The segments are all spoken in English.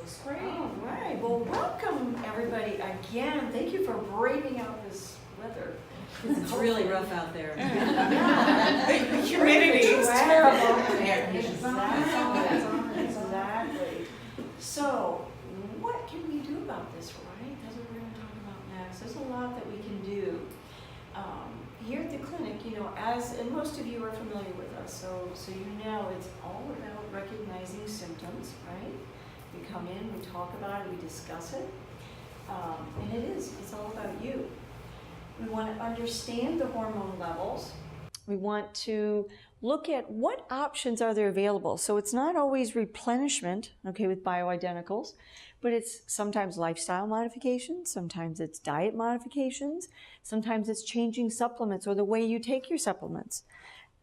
screen. All right. Well, welcome everybody again. Thank you for braving out this weather. It's really rough out there. The humidity is terrible. Exactly. So, what can we do about this, right? That's what we're going to talk about next. There's a lot that we can do. Here at the clinic, you know, and most of you are familiar with us, so you know it's all about recognizing symptoms, right? We come in, we talk about it, we discuss it, and it's all about you. We want to understand the hormone levels. We want to look at what options are there available. So it's not always replenishment, okay, with bioidenticals, but it's sometimes lifestyle modifications, sometimes it's diet modifications, sometimes it's changing supplements or the way you take your supplements.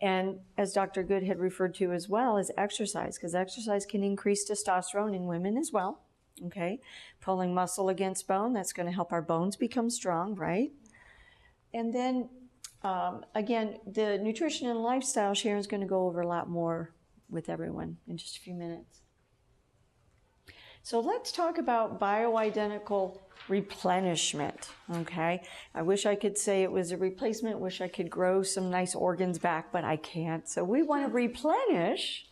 And as Dr. Good had referred to as well, is exercise, because exercise can increase testosterone in women as well, okay? Pulling muscle against bone, that's going to help our bones become strong, right? And then, again, the nutrition and lifestyle, Sharon's going to go over a lot more with everyone in just a few minutes. So let's talk about bioidentical replenishment, okay? I wish I could say it was a replacement, wish I could grow some nice organs back, but I can't. So we want to replenish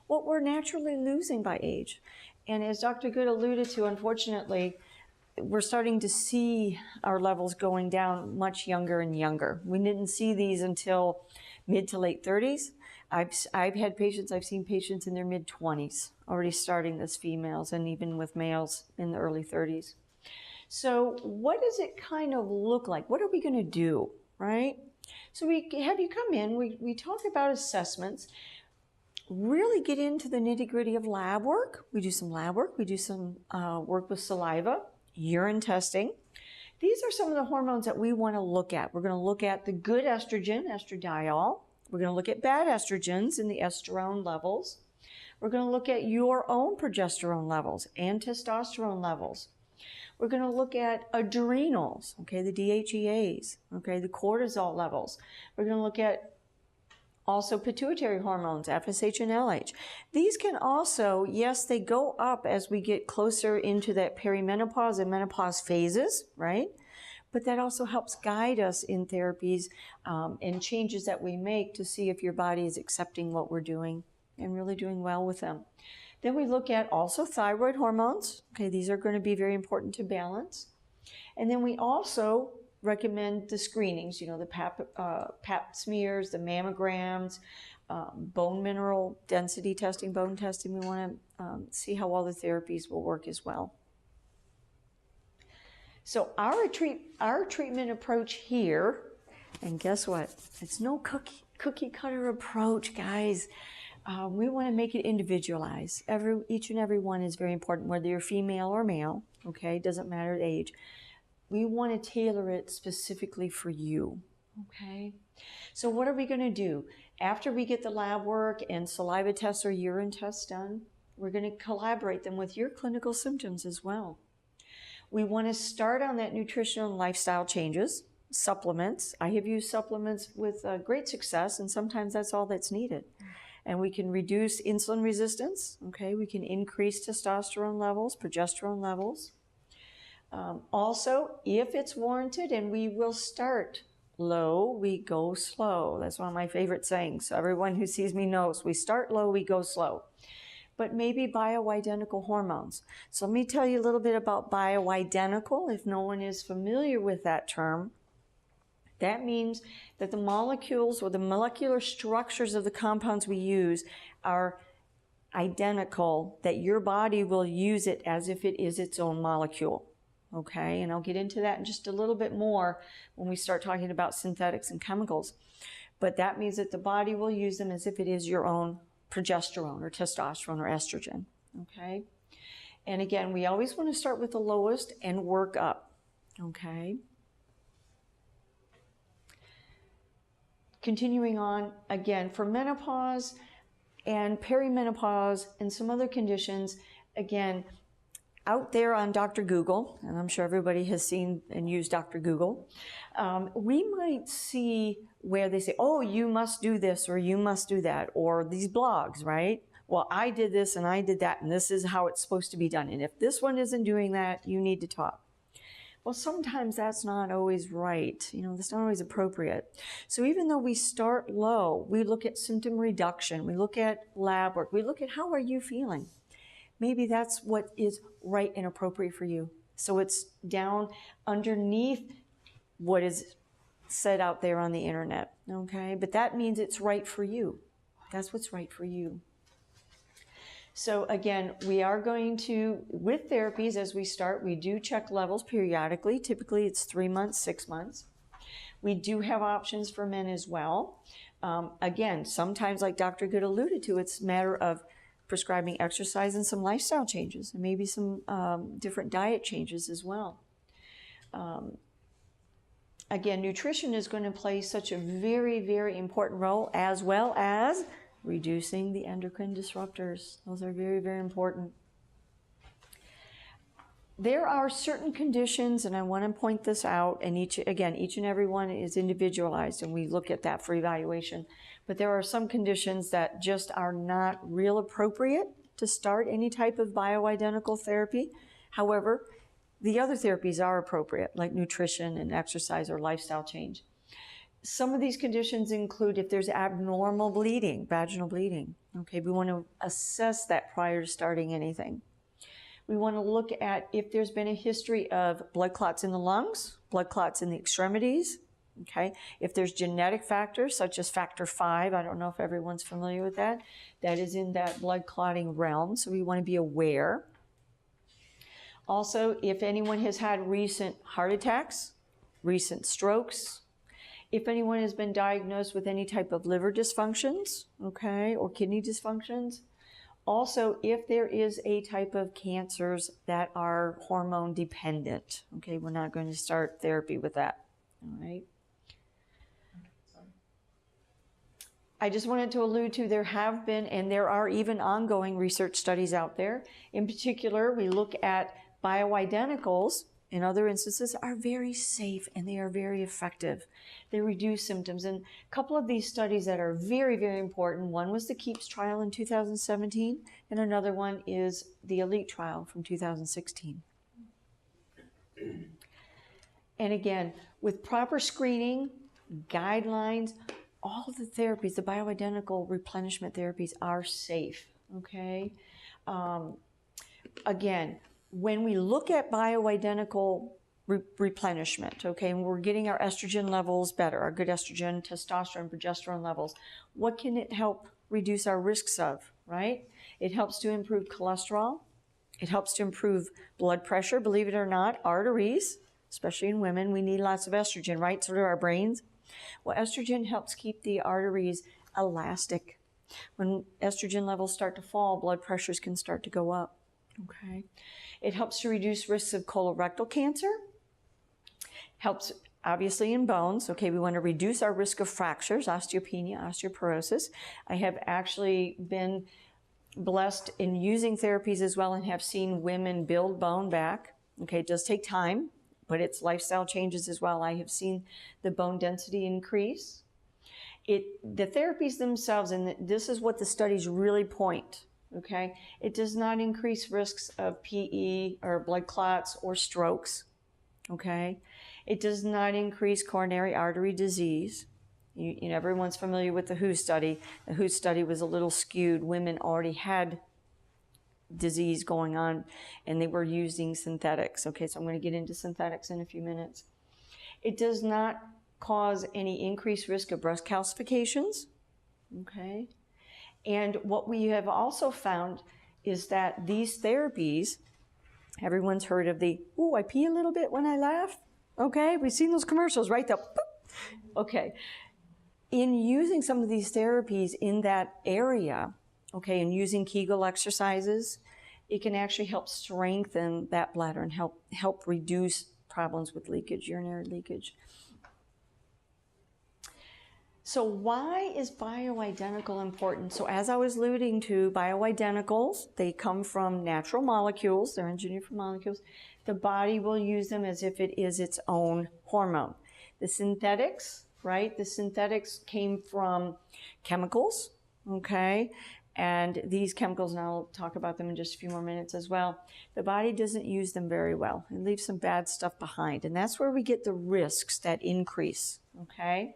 what we're naturally losing by age. And as Dr. Good alluded to, unfortunately, we're starting to see our levels going down much younger and younger. We didn't see these until mid to late 30s. I've had patients, I've seen patients in their mid-20s already starting this, females, and even with males in the early 30s. So what does it kind of look like? What are we going to do, right? So we have you come in, we talk about assessments, really get into the nitty-gritty of lab work. We do some lab work, we do some work with saliva, urine testing. These are some of the hormones that we want to look at. We're going to look at the good estrogen, estradiol. We're going to look at bad estrogens and the estrone levels. We're going to look at your own progesterone levels and testosterone levels. We're going to look at adrenals, okay, the DHEAs, okay, the cortisol levels. We're going to look at also pituitary hormones, FSH and LH. These can also, yes, they go up as we get closer into that perimenopause and menopause phases, right? But that also helps guide us in therapies and changes that we make to see if your body is accepting what we're doing and really doing well with them. Then we look at also thyroid hormones. Okay, these are going to be very important to balance. And then we also recommend the screenings, you know, the pap smears, the mammograms, bone mineral density testing, bone testing. We want to see how all the therapies will work as well. So our treatment approach here, and guess what? It's no cookie cutter approach, guys. We want to make it individualized. Each and every one is very important, whether you're female or male, okay? Doesn't matter the age. We want to tailor it specifically for you, okay? So what are we going to do? After we get the lab work and saliva tests or urine tests done, we're going to collaborate them with your clinical symptoms as well. We want to start on that nutritional and lifestyle changes, supplements. I have used supplements with great success, and sometimes that's all that's needed. And we can reduce insulin resistance, okay? We can increase testosterone levels, progesterone levels. Also, if it's warranted, and we will start low, we go slow. That's one of my favorite sayings. So everyone who sees me knows we start low, we go slow. But maybe bioidentical hormones. So let me tell you a little bit about bioidentical, if no one is familiar with that term. That means that the molecules or the molecular structures of the compounds we use are identical, that your body will use it as if it is its own molecule. Okay, and I'll get into that in just a little bit more when we start talking about synthetics and chemicals. But that means that the body will use them as if it is your own progesterone or testosterone or estrogen, okay? And again, we always want to start with the lowest and work up, okay? Continuing on, again, for menopause and perimenopause and some other conditions, again, out there on Dr. Google, and I'm sure everybody has seen and used Dr. Google, we might see where they say, oh, you must do this or you must do that, or these blogs, right? well, I did this and I did that, and this is how it's supposed to be done. And if this one isn't doing that, you need to talk. Well, sometimes that's not always right. That's not always appropriate. So even though we start low, we look at symptom reduction, we look at lab work, we look at how are you feeling. Maybe that's what is right and appropriate for you. So it's down underneath what is said out there on the internet, okay? But that means it's right for you. That's what's right for you. So again, we are going to, with therapies as we start, we do check levels periodically. Typically it's 3 months, 6 months. We do have options for men as well. Again, sometimes like Dr. Good alluded to, it's a matter of prescribing exercise and some lifestyle changes and maybe some different diet changes as well. Again, nutrition is going to play such a very, very important role, as well as reducing the endocrine disruptors. Those are very, very important. There are certain conditions, and I want to point this out, and each and every one is individualized, and we look at that for evaluation. But there are some conditions that just are not real appropriate to start any type of bioidentical therapy. However, the other therapies are appropriate, like nutrition and exercise or lifestyle change. Some of these conditions include if there's abnormal bleeding, vaginal bleeding. Okay, we want to assess that prior to starting anything. We want to look at if there's been a history of blood clots in the lungs, blood clots in the extremities. Okay, if there's genetic factors such as factor 5, I don't know if everyone's familiar with that, that is in that blood clotting realm, so we want to be aware. Also, if anyone has had recent heart attacks, recent strokes, if anyone has been diagnosed with any type of liver dysfunctions, okay, or kidney dysfunctions. Also, if there is a type of cancers that are hormone dependent, okay, we're not going to start therapy with that, all right? I just wanted to allude to there have been, and there are even ongoing research studies out there. In particular, we look at bioidenticals, in other instances, are very safe and they are very effective. They reduce symptoms. And a couple of these studies that are very, very important, one was the KEEPS trial in 2017, and another one is the ELITE trial from 2016. And again, with proper screening, guidelines, all of the therapies, the bioidentical replenishment therapies are safe, okay? Again, when we look at bioidentical replenishment, okay, and we're getting our estrogen levels better, our good estrogen, testosterone, progesterone levels, what can it help reduce our risks of, right? It helps to improve cholesterol. It helps to improve blood pressure, believe it or not, arteries, especially in women, we need lots of estrogen, right? So do our brains. Well, estrogen helps keep the arteries elastic. When estrogen levels start to fall, blood pressures can start to go up. Okay. It helps to reduce risks of colorectal cancer. Helps obviously in bones. Okay, we want to reduce our risk of fractures, osteopenia, osteoporosis. I have actually been blessed in using therapies as well and have seen women build bone back. Okay, it does take time, but it's lifestyle changes as well. I have seen the bone density increase. The therapies themselves, and this is what the studies really point. Okay, it does not increase risks of PE or blood clots or strokes. Okay, it does not increase coronary artery disease. Everyone's familiar with the WHO study. The WHO study was a little skewed. Women already had disease going on and they were using synthetics. Okay, so I'm going to get into synthetics in a few minutes. It does not cause any increased risk of breast calcifications. Okay. And what we have also found is that these therapies, everyone's heard of the, ooh, I pee a little bit when I laugh. Okay, we've seen those commercials, right? Okay. In using some of these therapies in that area, okay, and using Kegel exercises, it can actually help strengthen that bladder and help reduce problems with leakage, urinary leakage. So why is bioidentical important? So as I was alluding to, bioidenticals, they come from natural molecules. They're engineered from molecules. The body will use them as if it is its own hormone. The synthetics, right? The synthetics came from chemicals, okay? And these chemicals, and I'll talk about them in just a few more minutes as well, the body doesn't use them very well. It leaves some bad stuff behind. And that's where we get the risks that increase, okay?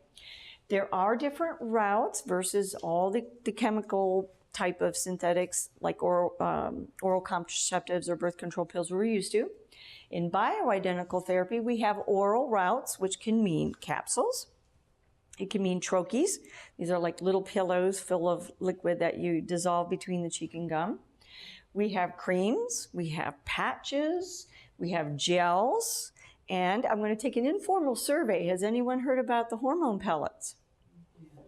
There are different routes versus all the chemical type of synthetics like oral contraceptives or birth control pills we're used to. In bioidentical therapy, we have oral routes, which can mean capsules. It can mean troches. These are like little pillows full of liquid that you dissolve between the cheek and gum. We have creams, we have patches, we have gels, and I'm going to take an informal survey. Has anyone heard about the hormone pellets?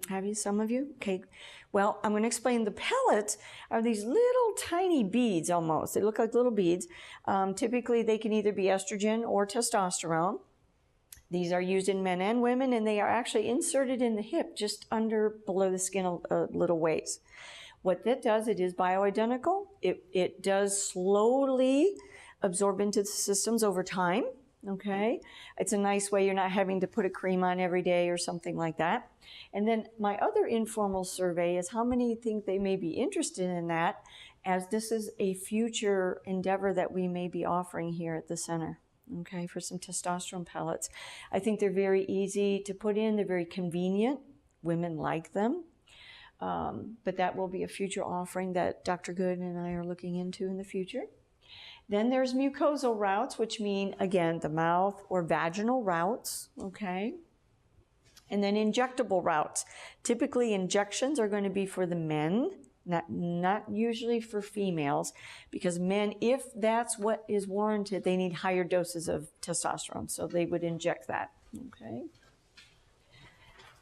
Have you, some of you? Okay. Well, I'm going to explain. The pellets are these little tiny beads almost. They look like little beads. Typically, they can either be estrogen or testosterone. These are used in men and women, and they are actually inserted in the hip just below the skin a little ways. What that does, it is bioidentical. It does slowly absorb into the systems over time, okay? It's a nice way. You're not having to put a cream on every day or something like that. And then my other informal survey is how many think they may be interested in that, as this is a future endeavor that we may be offering here at the center. Okay, for some testosterone pellets. I think they're very easy to put in. They're very convenient. Women like them. But that will be a future offering that Dr. Good and I are looking into in the future. Then there's mucosal routes, which mean, again, the mouth or vaginal routes, okay? And then injectable routes. Typically, injections are going to be for the men, not usually for females, because men, if that's what is warranted, they need higher doses of testosterone, so they would inject that, okay?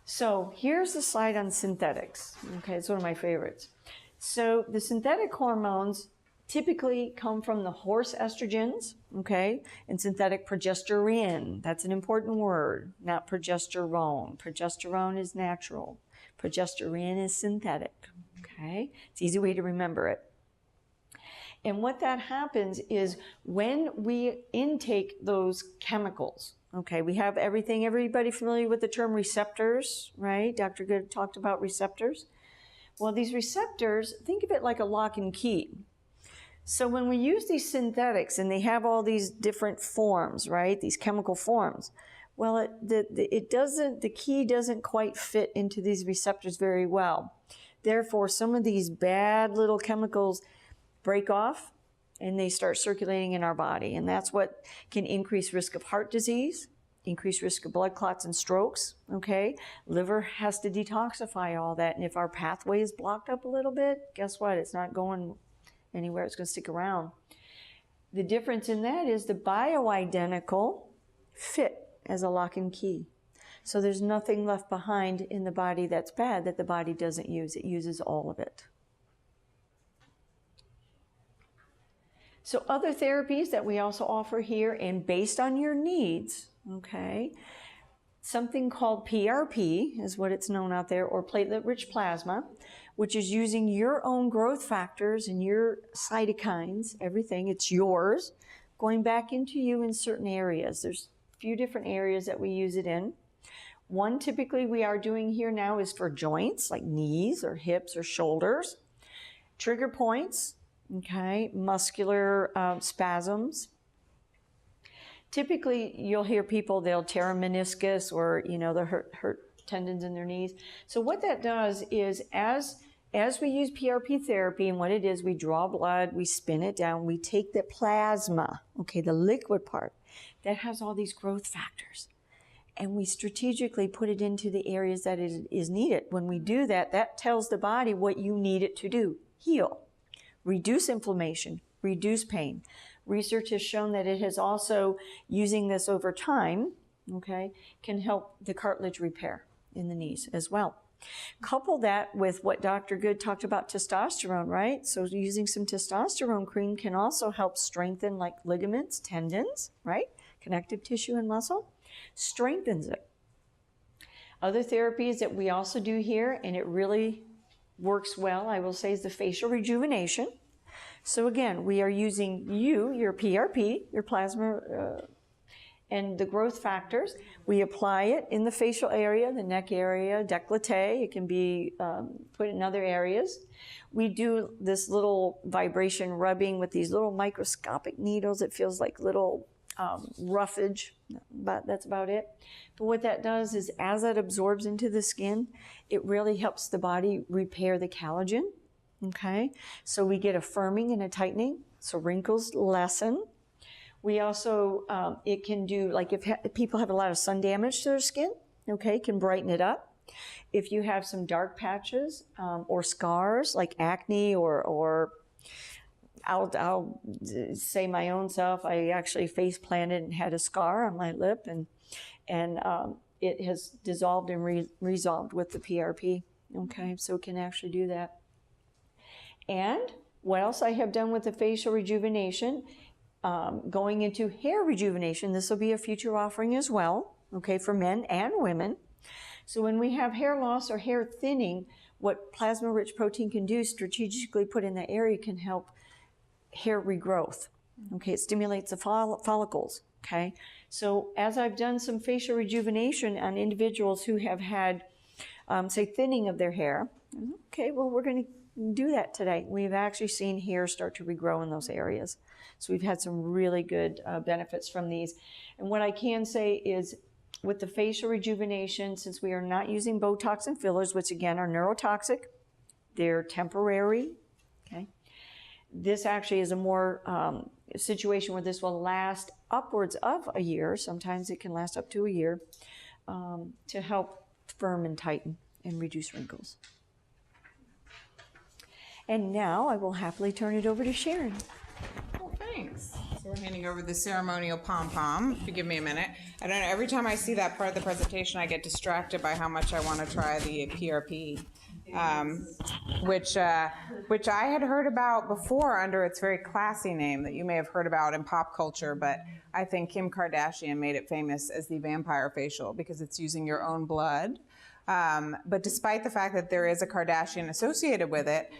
So here's the slide on synthetics, okay? It's one of my favorites. So the synthetic hormones typically come from the horse estrogens, okay, and synthetic progesterone. That's an important word, not progesterone. Progesterone is natural. Progesterone is synthetic. Okay, it's an easy way to remember it. And what that happens is when we intake those chemicals, okay, we have everybody familiar with the term receptors, right? Dr. Good talked about receptors. Well, these receptors, think of it like a lock and key. So when we use these synthetics and they have all these different forms, right, these chemical forms, well, the key doesn't quite fit into these receptors very well. Therefore, some of these bad little chemicals break off and they start circulating in our body. And that's what can increase risk of heart disease, increase risk of blood clots and strokes, okay? Liver has to detoxify all that. And if our pathway is blocked up a little bit, guess what? It's not going anywhere. It's going to stick around. The difference in that is the bioidentical fit as a lock and key. So there's nothing left behind in the body that's bad that the body doesn't use. It uses all of it. So other therapies that we also offer here, and based on your needs, okay, something called PRP is what it's known out there, or platelet-rich plasma, which is using your own growth factors and your cytokines, everything, it's yours, going back into you in certain areas. There's a few different areas that we use it in. One typically we are doing here now is for joints, like knees or hips or shoulders. Trigger points, okay, muscular spasms. Typically you'll hear people, they'll tear a meniscus or, they'll hurt tendons in their knees. So what that does is as we use PRP therapy, and what it is, we draw blood, we spin it down, we take the plasma, okay, the liquid part, that has all these growth factors. And we strategically put it into the areas that it is needed. When we do that, that tells the body what you need it to do. Heal, reduce inflammation, reduce pain. Research has shown that it has also, using this over time, okay, can help the cartilage repair in the knees as well. Couple that with what Dr. Good talked about, testosterone, right? So using some testosterone cream can also help strengthen like ligaments, tendons, right? Connective tissue and muscle. Strengthens it. Other therapies that we also do here, and it really works well, I will say, is the facial rejuvenation. So again, we are using your PRP, your plasma, And the growth factors, we apply it in the facial area, the neck area, décolleté. It can be put in other areas. We do this little vibration rubbing with these little microscopic needles. It feels like little roughage, but that's about it. But what that does is as that absorbs into the skin, it really helps the body repair the collagen, okay? So we get a firming and a tightening, so wrinkles lessen. We also, it can do, like if people have a lot of sun damage to their skin, okay, can brighten it up. If you have some dark patches or scars like acne or I'll say my own self, I actually face planted and had a scar on my lip and it has dissolved and resolved with the PRP, okay, so it can actually do that. And what else I have done with the facial rejuvenation, going into hair rejuvenation, this will be a future offering as well, okay, for men and women. So when we have hair loss or hair thinning, what plasma-rich protein can do, strategically put in that area, can help hair regrowth. Okay, it stimulates the follicles. Okay, so as I've done some facial rejuvenation on individuals who have had, say, thinning of their hair, okay, well, we're going to do that today. We've actually seen hair start to regrow in those areas. So we've had some really good benefits from these. And what I can say is, with the facial rejuvenation, since we are not using Botox and fillers, which again are neurotoxic, they're temporary, okay? This actually is a more situation where this will last upwards of a year. Sometimes it can last up to a year to help firm and tighten and reduce wrinkles. And now I will happily turn it over to Sharon. Well, thanks. So we're handing over the ceremonial pom-pom. If you give me a minute. I don't know, every time I see that part of the presentation, I get distracted by how much I want to try the PRP, which I had heard about before under its very classy name that you may have heard about in pop culture, but I think Kim Kardashian made it famous as the vampire facial because it's using your own blood. But despite the fact that there is a Kardashian associated with it,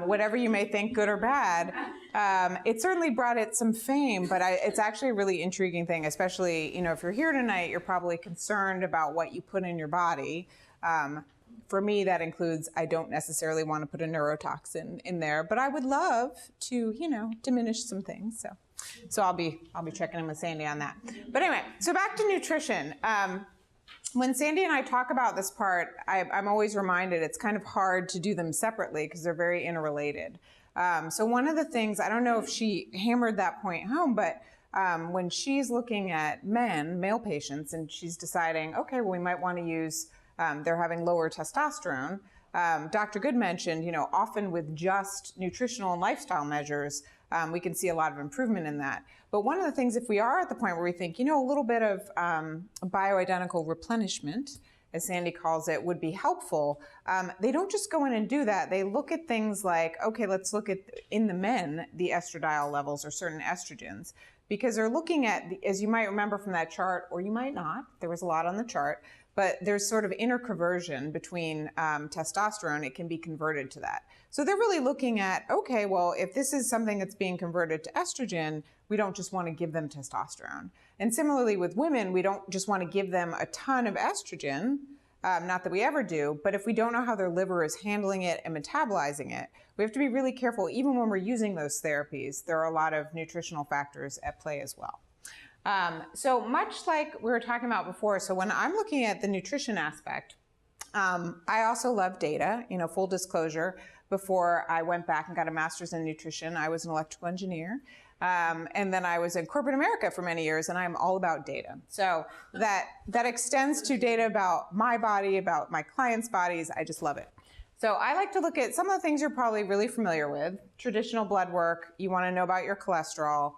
whatever you may think, good or bad, it certainly brought it some fame, but it's actually a really intriguing thing, especially, you know, if you're here tonight, you're probably concerned about what you put in your body. For me, that includes, I don't necessarily want to put a neurotoxin in there, but I would love to, you know, diminish some things. So I'll be checking in with Sandy on that. But anyway, so back to nutrition. When Sandy and I talk about this part, I'm always reminded it's kind of hard to do them separately because they're very interrelated. So one of the things, I don't know if she hammered that point home, but when she's looking at male patients, and she's deciding, okay, well, we might want to use, they're having lower testosterone. Dr. Good mentioned, you know, often with just nutritional and lifestyle measures, we can see a lot of improvement in that. But one of the things, if we are at the point where we think, you know, a little bit of bioidentical replenishment, as Sandy calls it, would be helpful, they don't just go in and do that. They look at things like, okay, let's look at, in the men, the estradiol levels or certain estrogens, because they're looking at, as you might remember from that chart, or you might not, there was a lot on the chart, but there's sort of interconversion between testosterone. It can be converted to that. So they're really looking at, okay, well, if this is something that's being converted to estrogen, we don't just want to give them testosterone. And similarly with women, we don't just want to give them a ton of estrogen, not that we ever do, but if we don't know how their liver is handling it and metabolizing it, we have to be really careful. Even when we're using those therapies, there are a lot of nutritional factors at play as well. So much like we were talking about before, so when I'm looking at the nutrition aspect, I also love data, you know, full disclosure. Before I went back and got a master's in nutrition, I was an electrical engineer. And then I was in corporate America for many years, and I'm all about data. So that extends to data about my body, about my clients' bodies. I just love it. So I like to look at some of the things you're probably really familiar with. Traditional blood work, you want to know about your cholesterol.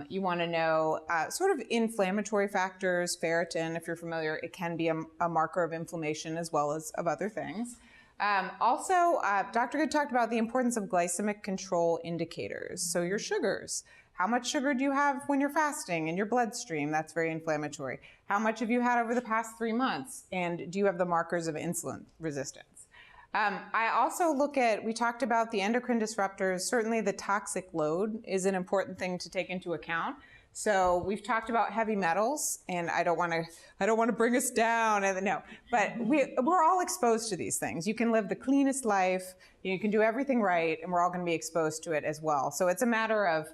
You want to know sort of inflammatory factors, ferritin, if you're familiar, it can be a marker of inflammation as well as of other things. Also, Dr. Good talked about the importance of glycemic control indicators. So your sugars. How much sugar do you have when you're fasting in your bloodstream? That's very inflammatory. How much have you had over the past 3 months? And do you have the markers of insulin resistance? I also look at, we talked about the endocrine disruptors. Certainly the toxic load is an important thing to take into account. So we've talked about heavy metals, and I don't want to bring us down. No, but we're all exposed to these things. You can live the cleanest life, you can do everything right, and we're all going to be exposed to it as well. So it's a matter of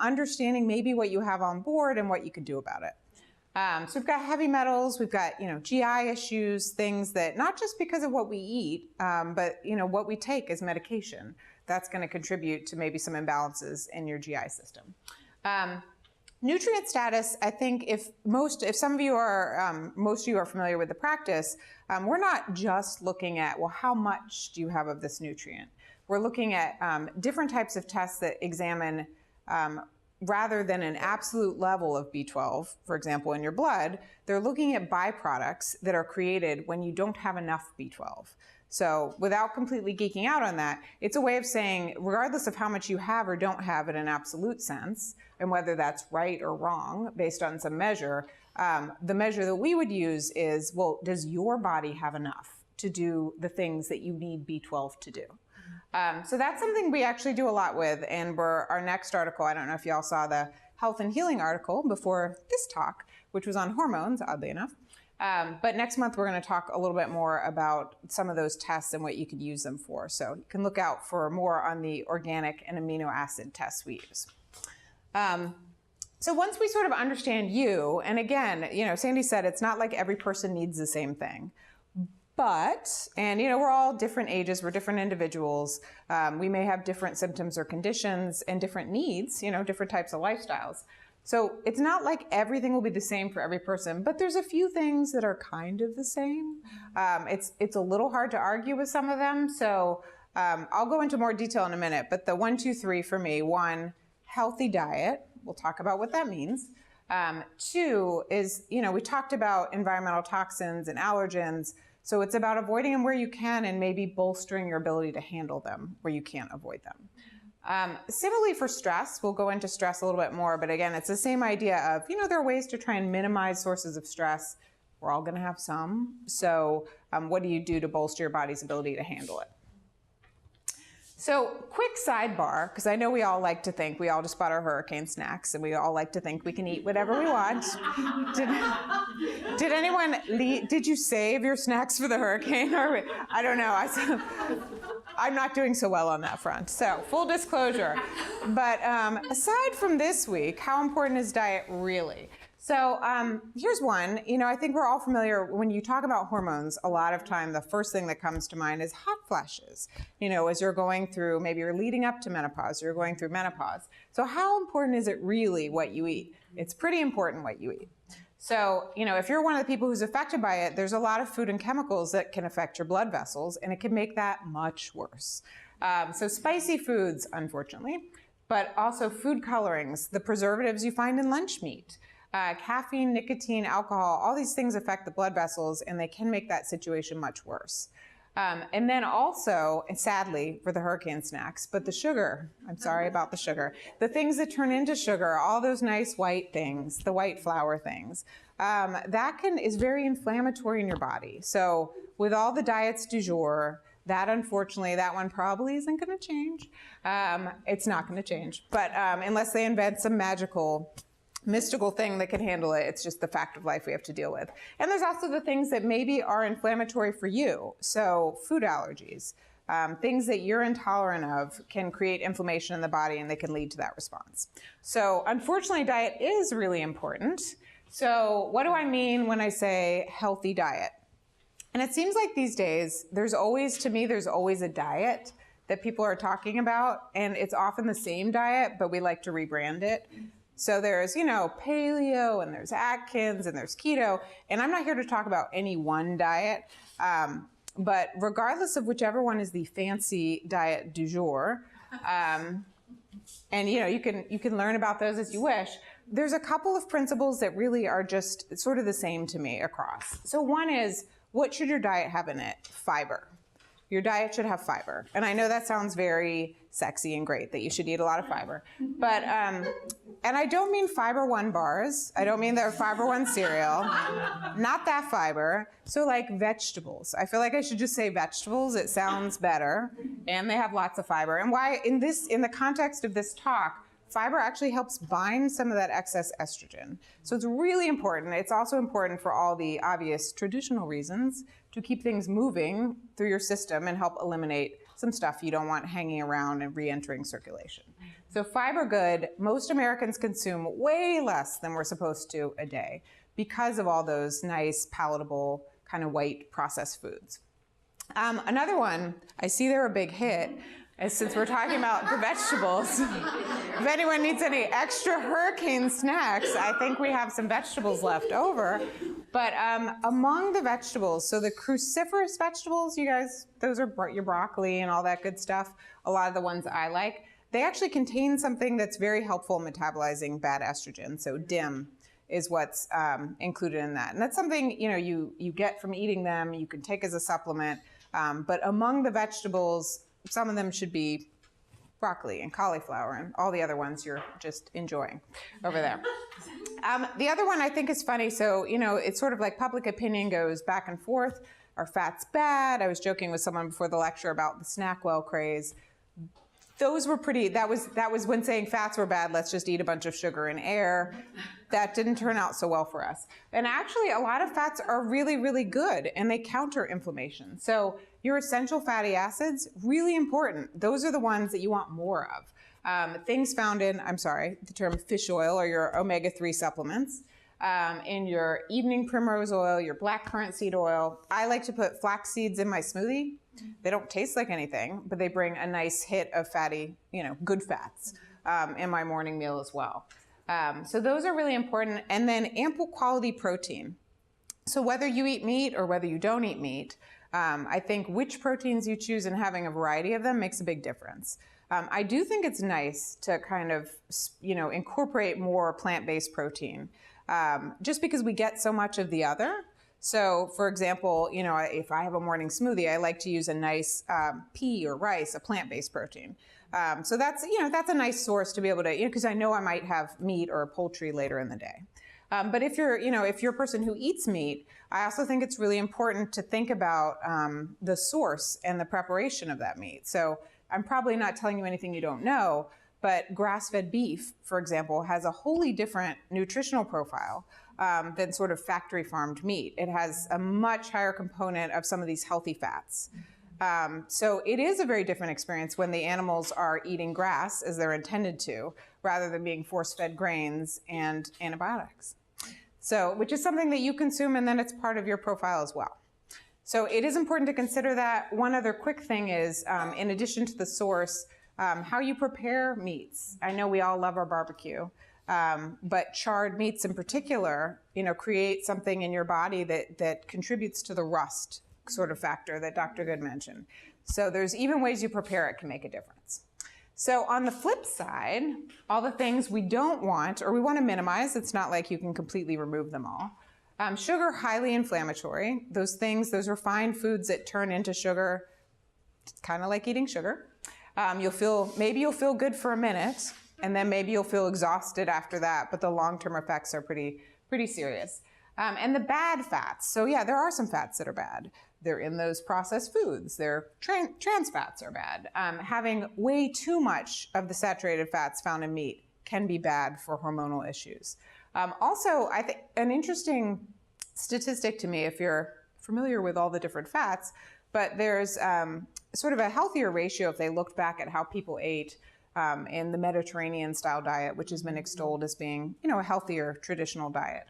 understanding maybe what you have on board and what you can do about it. So we've got heavy metals, we've got, GI issues, things that not just because of what we eat, but, what we take as medication. That's going to contribute to maybe some imbalances in your GI system. Nutrient status, I think if most of you are familiar with the practice, we're not just looking at, well, how much do you have of this nutrient? We're looking at different types of tests that examine, rather than an absolute level of B12, for example, in your blood, they're looking at byproducts that are created when you don't have enough B12. So without completely geeking out on that, it's a way of saying, regardless of how much you have or don't have in an absolute sense, and whether that's right or wrong based on some measure, the measure that we would use is, well, does your body have enough to do the things that you need B12 to do? So that's something we actually do a lot with, and our next article, I don't know if y'all saw the Health and Healing article before this talk, which was on hormones, oddly enough. But next month, we're going to talk a little bit more about some of those tests and what you could use them for. So you can look out for more on the organic and amino acid tests we use. So once we sort of understand you, and again, Sandy said it's not like every person needs the same thing. But, we're all different ages, we're different individuals. We may have different symptoms or conditions and different needs, different types of lifestyles. So it's not like everything will be the same for every person, but there's a few things that are kind of the same. It's a little hard to argue with some of them. So I'll go into more detail in a minute, but the 1, 2, 3 for me: 1, healthy diet. We'll talk about what that means. 2 is, we talked about environmental toxins and allergens. So it's about avoiding them where you can and maybe bolstering your ability to handle them where you can't avoid them. Similarly for stress, we'll go into stress a little bit more, but again, it's the same idea of, there are ways to try and minimize sources of stress. We're all going to have some. So what do you do to bolster your body's ability to handle it? So quick sidebar, because I know we all like to think, we all just bought our hurricane snacks, and we all like to think we can eat whatever we want. Did you save your snacks for the hurricane? I don't know. I'm not doing so well on that front. So full disclosure. But aside from this week, how important is diet really? So here's one. I think we're all familiar, when you talk about hormones, a lot of time the first thing that comes to mind is hot flashes. As you're going through, maybe you're leading up to menopause, you're going through menopause. So how important is it really what you eat? It's pretty important what you eat. So, if you're one of the people who's affected by it, there's a lot of food and chemicals that can affect your blood vessels, and it can make that much worse. So spicy foods, unfortunately, but also food colorings, the preservatives you find in lunch meat, caffeine, nicotine, alcohol, all these things affect the blood vessels, and they can make that situation much worse. And then also, and sadly for the hurricane snacks, but the sugar, I'm sorry about the sugar, the things that turn into sugar, all those nice white things, the white flour things, is very inflammatory in your body. So with all the diets du jour, unfortunately, that one probably isn't going to change. It's not going to change, but unless they invent some mystical thing that can handle it, it's just the fact of life we have to deal with. And there's also the things that maybe are inflammatory for you. So food allergies, things that you're intolerant of can create inflammation in the body, and they can lead to that response. So unfortunately, diet is really important. So what do I mean when I say healthy diet? And it seems like these days, there's always a diet that people are talking about, and it's often the same diet, but we like to rebrand it. So there's, paleo, and there's Atkins, and there's keto. And I'm not here to talk about any one diet, but regardless of whichever one is the fancy diet du jour, and you can learn about those as you wish, there's a couple of principles that really are just sort of the same to me across. So one is, what should your diet have in it? Fiber. Your diet should have fiber. And I know that sounds very sexy and great, that you should eat a lot of fiber. But, and I don't mean Fiber One bars. I don't mean the Fiber One cereal. Not that fiber. So like vegetables. I feel like I should just say vegetables. It sounds better. And they have lots of fiber. And why, in the context of this talk, fiber actually helps bind some of that excess estrogen. So it's really important. It's also important for all the obvious traditional reasons to keep things moving through your system and help eliminate some stuff you don't want hanging around and re-entering circulation. So fiber good, most Americans consume way less than we're supposed to a day because of all those nice, palatable, kind of white processed foods. Another one, I see they're a big hit, is since we're talking about the vegetables, if anyone needs any extra hurricane snacks, I think we have some vegetables left over. But among the vegetables, so the cruciferous vegetables, you guys, those are your broccoli and all that good stuff, a lot of the ones I like, they actually contain something that's very helpful in metabolizing bad estrogen, so DIM is what's included in that. And that's something, you get from eating them, you can take as a supplement, but among the vegetables, some of them should be broccoli and cauliflower and all the other ones you're just enjoying over there. The other one I think is funny. So, it's sort of like public opinion goes back and forth. Are fats bad? I was joking with someone before the lecture about the SnackWell craze. Those were pretty, that was when saying fats were bad, let's just eat a bunch of sugar and air. That didn't turn out so well for us. And actually, a lot of fats are really, really good, and they counter inflammation. So your essential fatty acids, really important. Those are the ones that you want more of. Things found in, the term fish oil or your omega-3 supplements, in your evening primrose oil, your black currant seed oil. I like to put flax seeds in my smoothie. They don't taste like anything, but they bring a nice hit of fatty, good fats in my morning meal as well. So those are really important. And then ample quality protein. So whether you eat meat or whether you don't eat meat, I think which proteins you choose and having a variety of them makes a big difference. I do think it's nice to kind of, incorporate more plant-based protein, just because we get so much of the other. So, for example, if I have a morning smoothie, I like to use a nice pea or rice, a plant-based protein. So that's a nice source to be able to, because I know I might have meat or poultry later in the day. But if you're a person who eats meat, I also think it's really important to think about the source and the preparation of that meat. So I'm probably not telling you anything you don't know, but grass-fed beef, for example, has a wholly different nutritional profile than sort of factory farmed meat. It has a much higher component of some of these healthy fats. So it is a very different experience when the animals are eating grass as they're intended to, rather than being force-fed grains and antibiotics. So, which is something that you consume and then it's part of your profile as well. So it is important to consider that. One other quick thing is, in addition to the source, how you prepare meats. I know we all love our barbecue. But charred meats in particular, create something in your body that contributes to the rust sort of factor that Dr. Good mentioned. So there's even ways you prepare it can make a difference. So on the flip side, all the things we don't want or we want to minimize, it's not like you can completely remove them all. Sugar, highly inflammatory. Those refined foods that turn into sugar, it's kind of like eating sugar. Maybe you'll feel good for a minute, and then maybe you'll feel exhausted after that, but the long-term effects are pretty serious. And the bad fats. So yeah, there are some fats that are bad. They're in those processed foods. Trans fats are bad. Having way too much of the saturated fats found in meat can be bad for hormonal issues. Also, I think an interesting statistic to me, if you're familiar with all the different fats, but there's sort of a healthier ratio if they looked back at how people ate in the Mediterranean style diet, which has been extolled as being, a healthier traditional diet.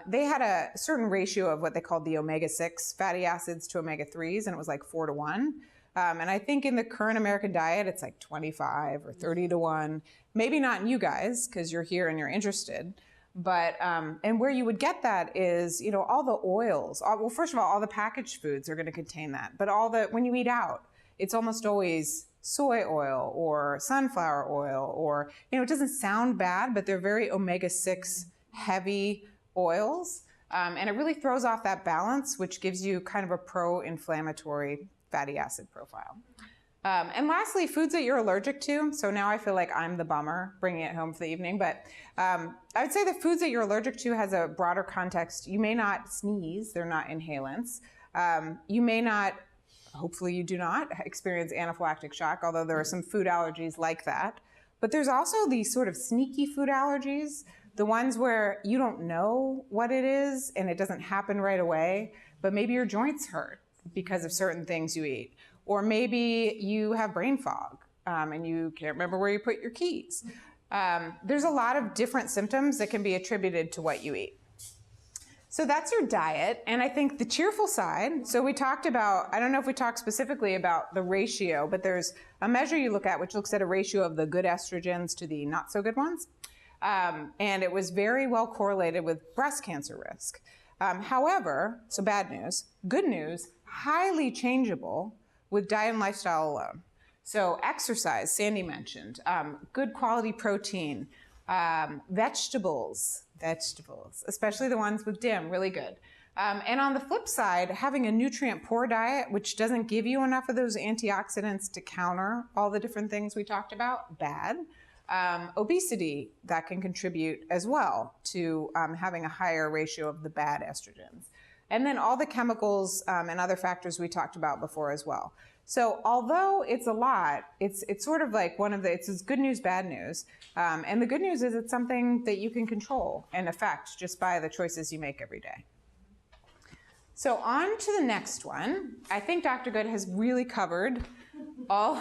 They had a certain ratio of what they called the omega-6 fatty acids to omega-3s, and it was like 4-to-1. And I think in the current American diet, it's like 25 or 30-to-1. Maybe not in you guys, because you're here and you're interested. But, and where you would get that is, all the oils. First of all the packaged foods are going to contain that. But when you eat out, it's almost always soy oil or sunflower oil, or, it doesn't sound bad, but they're very omega-6 heavy oils. And it really throws off that balance, which gives you kind of a pro-inflammatory fatty acid profile. And lastly, foods that you're allergic to. So now I feel like I'm the bummer bringing it home for the evening, but I would say the foods that you're allergic to has a broader context. You may not sneeze, they're not inhalants. You may not, hopefully you do not experience anaphylactic shock, although there are some food allergies like that. But there's also these sort of sneaky food allergies, the ones where you don't know what it is and it doesn't happen right away, but maybe your joints hurt because of certain things you eat. Or maybe you have brain fog and you can't remember where you put your keys. There's a lot of different symptoms that can be attributed to what you eat. So that's your diet. And I think the cheerful side, so we talked about, I don't know if we talked specifically about the ratio, but there's a measure you look at which looks at a ratio of the good estrogens to the not so good ones. And it was very well correlated with breast cancer risk. However, so bad news, good news, highly changeable with diet and lifestyle alone. So exercise, Sandy mentioned, good quality protein, vegetables, especially the ones with DIM, really good. And on the flip side, having a nutrient-poor diet, which doesn't give you enough of those antioxidants to counter all the different things we talked about, bad. Obesity, that can contribute as well to having a higher ratio of the bad estrogens. And then all the chemicals and other factors we talked about before as well. So although it's a lot, it's sort of like it's good news, bad news. And the good news is it's something that you can control and affect just by the choices you make every day. So on to the next one. I think Dr. Good has really covered all,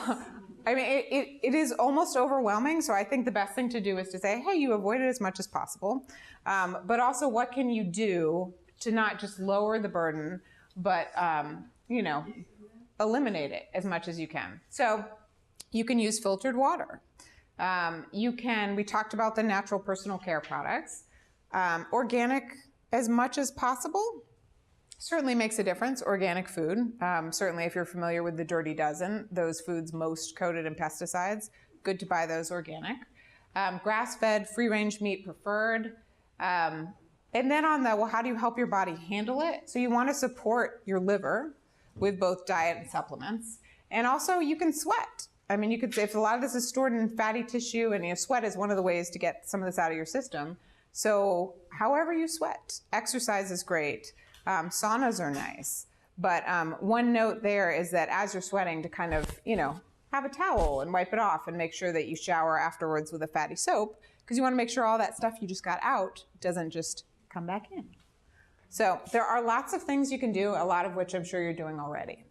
I mean, it is almost overwhelming. So I think the best thing to do is to say, hey, you avoid it as much as possible. But also what can you do to not just lower the burden, but, eliminate it as much as you can. So you can use filtered water. We talked about the natural personal care products. Organic as much as possible certainly makes a difference. Organic food, certainly if you're familiar with the Dirty Dozen, those foods most coated in pesticides, good to buy those organic. Grass-fed, free-range meat preferred. And then on the, well, how do you help your body handle it? So you want to support your liver with both diet and supplements. And also you can sweat. I mean, you could say if a lot of this is stored in fatty tissue and sweat is one of the ways to get some of this out of your system. So however you sweat, exercise is great. Saunas are nice. But one note there is that as you're sweating to kind of, have a towel and wipe it off and make sure that you shower afterwards with a fatty soap because you want to make sure all that stuff you just got out doesn't just come back in. So there are lots of things you can do, a lot of which I'm sure you're doing already.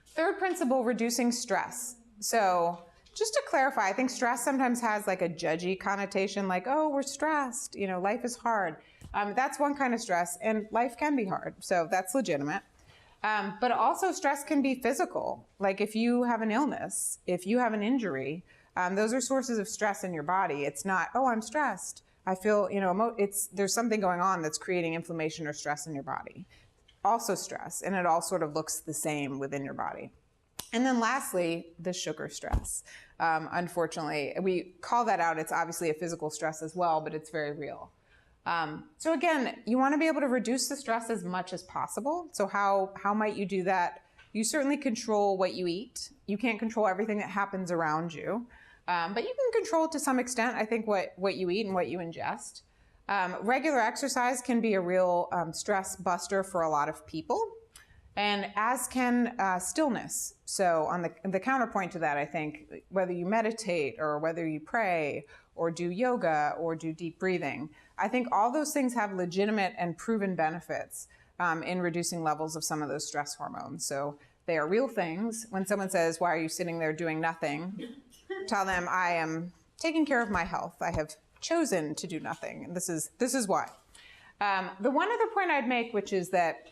Third principle, reducing stress. So just to clarify, I think stress sometimes has like a judgy connotation, like, oh, we're stressed, life is hard. That's one kind of stress, and life can be hard, so that's legitimate. But also stress can be physical, like if you have an illness, if you have an injury, those are sources of stress in your body. It's not, oh, I'm stressed. I feel, there's something going on that's creating inflammation or stress in your body. Also stress, and it all sort of looks the same within your body. And then lastly, the sugar stress. Unfortunately, we call that out. It's obviously a physical stress as well, but it's very real. So again, you want to be able to reduce the stress as much as possible. So how might you do that? You certainly control what you eat. You can't control everything that happens around you. But you can control to some extent, I think, what you eat and what you ingest. Regular exercise can be a real stress buster for a lot of people, and as can stillness. So on the counterpoint to that, I think, whether you meditate or whether you pray or do yoga or do deep breathing, I think all those things have legitimate and proven benefits in reducing levels of some of those stress hormones. So they are real things. When someone says, why are you sitting there doing nothing? Tell them I am taking care of my health. I have chosen to do nothing, and this is why. The one other point I'd make, which is that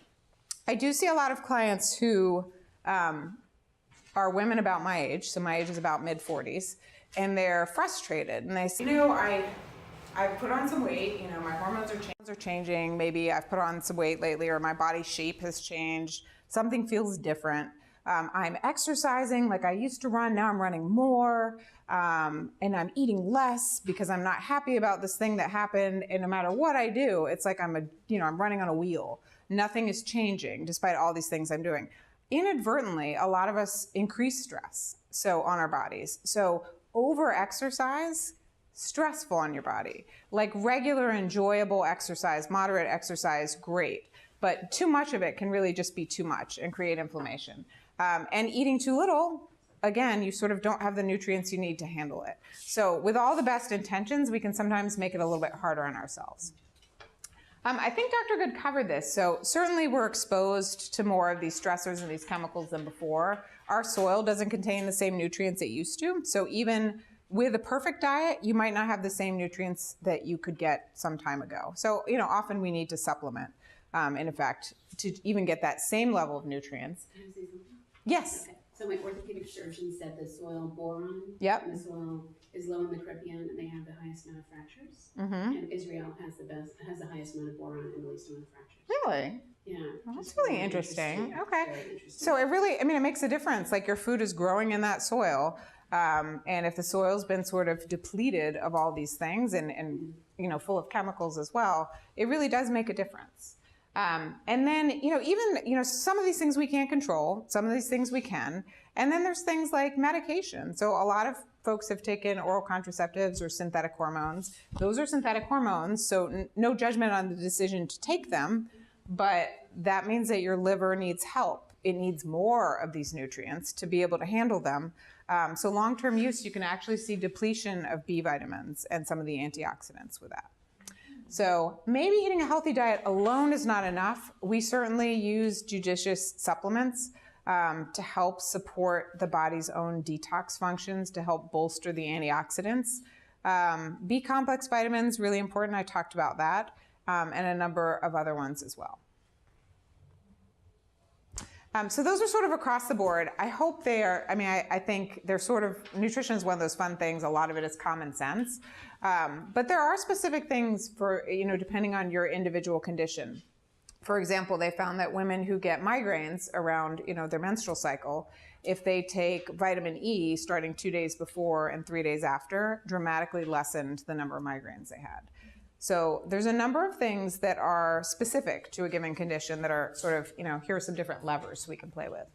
I do see a lot of clients who are women about my age, so my age is about mid-40s, and they're frustrated, and they say, I've put on some weight, my hormones are changing, maybe I've put on some weight lately, or my body shape has changed, something feels different. I'm exercising like I used to run, now I'm running more, and I'm eating less because I'm not happy about this thing that happened, and no matter what I do, it's like I'm running on a wheel. Nothing is changing despite all these things I'm doing. Inadvertently, a lot of us increase stress on our bodies. So over-exercise, stressful on your body. Like regular, enjoyable exercise, moderate exercise, great. But too much of it can really just be too much and create inflammation. And eating too little again, you sort of don't have the nutrients you need to handle it. So with all the best intentions, we can sometimes make it a little bit harder on ourselves. I think Dr. Good covered this. So certainly we're exposed to more of these stressors and these chemicals than before. Our soil doesn't contain the same nutrients it used to. So even with a perfect diet, you might not have the same nutrients that you could get some time ago. So, often we need to supplement, in effect, to even get that same level of nutrients. Can I say something? Yes. Okay. So my orthopedic surgeon said the soil boron Yep. in the soil is low in the Caribbean, and they have the highest amount of fractures. Mm-hmm. And Israel has the highest amount of boron and the least amount of fractures. Really? Yeah. Well, that's just really interesting. Okay. Very interesting. So it really, it makes a difference. Like your food is growing in that soil. And if the soil's been sort of depleted of all these things and full of chemicals as well, it really does make a difference. And then, even, some of these things we can't control, some of these things we can. And then there's things like medication. So a lot of folks have taken oral contraceptives or synthetic hormones. Those are synthetic hormones, so no judgment on the decision to take them, but that means that your liver needs help. It needs more of these nutrients to be able to handle them. So long-term use, you can actually see depletion of B vitamins and some of the antioxidants with that. So maybe eating a healthy diet alone is not enough. We certainly use judicious supplements to help support the body's own detox functions, to help bolster the antioxidants. B complex vitamins, really important. I talked about that, and a number of other ones as well. So those are sort of across the board. I hope they are, I think they're sort of, nutrition is one of those fun things. A lot of it is common sense. But there are specific things for, depending on your individual condition. For example, they found that women who get migraines around, their menstrual cycle, if they take vitamin E starting 2 days before and 3 days after, dramatically lessened the number of migraines they had. So there's a number of things that are specific to a given condition that are sort of, here are some different levers we can play with.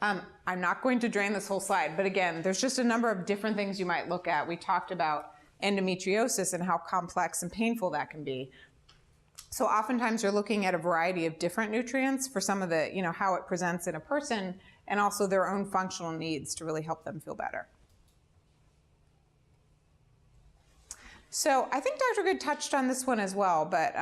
I'm not going to drain this whole slide, but again, there's just a number of different things you might look at. We talked about endometriosis and how complex and painful that can be. So oftentimes you're looking at a variety of different nutrients for some of the, how it presents in a person and also their own functional needs to really help them feel better. So I think Dr. Good touched on this one as well, but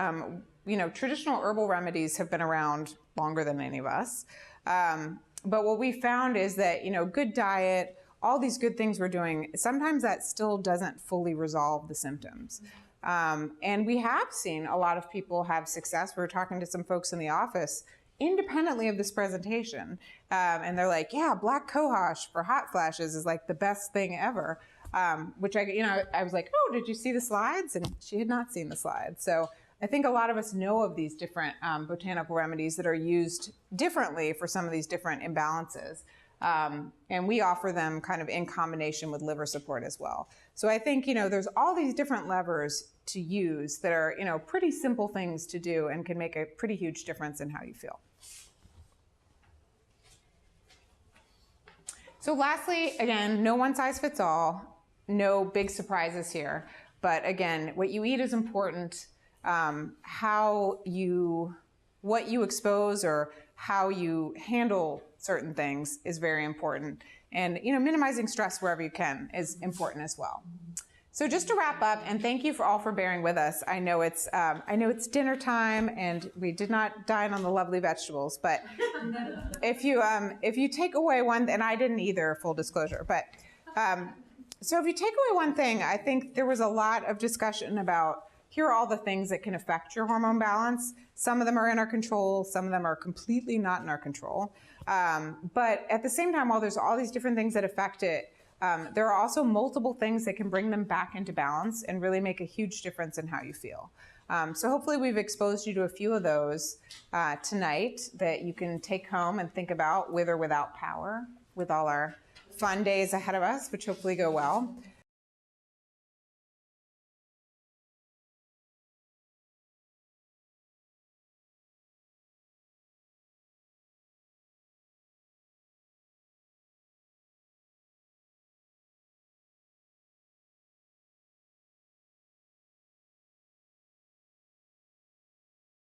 traditional herbal remedies have been around longer than any of us. But what we found is that, good diet, all these good things we're doing, sometimes that still doesn't fully resolve the symptoms. And we have seen a lot of people have success. We were talking to some folks in the office independently of this presentation. And they're like, yeah, black cohosh for hot flashes is like the best thing ever. Which I was like, oh, did you see the slides? And she had not seen the slides. So I think a lot of us know of these different botanical remedies that are used differently for some of these different imbalances. And we offer them kind of in combination with liver support as well. So I think, there's all these different levers to use that are, pretty simple things to do and can make a pretty huge difference in how you feel. So lastly, again, no one size fits all. No big surprises here. But again, what you eat is important. What you expose or how you handle certain things is very important. And, minimizing stress wherever you can is important as well. So just to wrap up, and thank you all for bearing with us. I know it's dinner time and we did not dine on the lovely vegetables, but if you take away one, and I didn't either, full disclosure, but so if you take away one thing, I think there was a lot of discussion about here are all the things that can affect your hormone balance. Some of them are in our control, some of them are completely not in our control. But at the same time, while there's all these different things that affect it, there are also multiple things that can bring them back into balance and really make a huge difference in how you feel. So hopefully we've exposed you to a few of those tonight that you can take home and think about with or without power, with all our fun days ahead of us, which hopefully go well.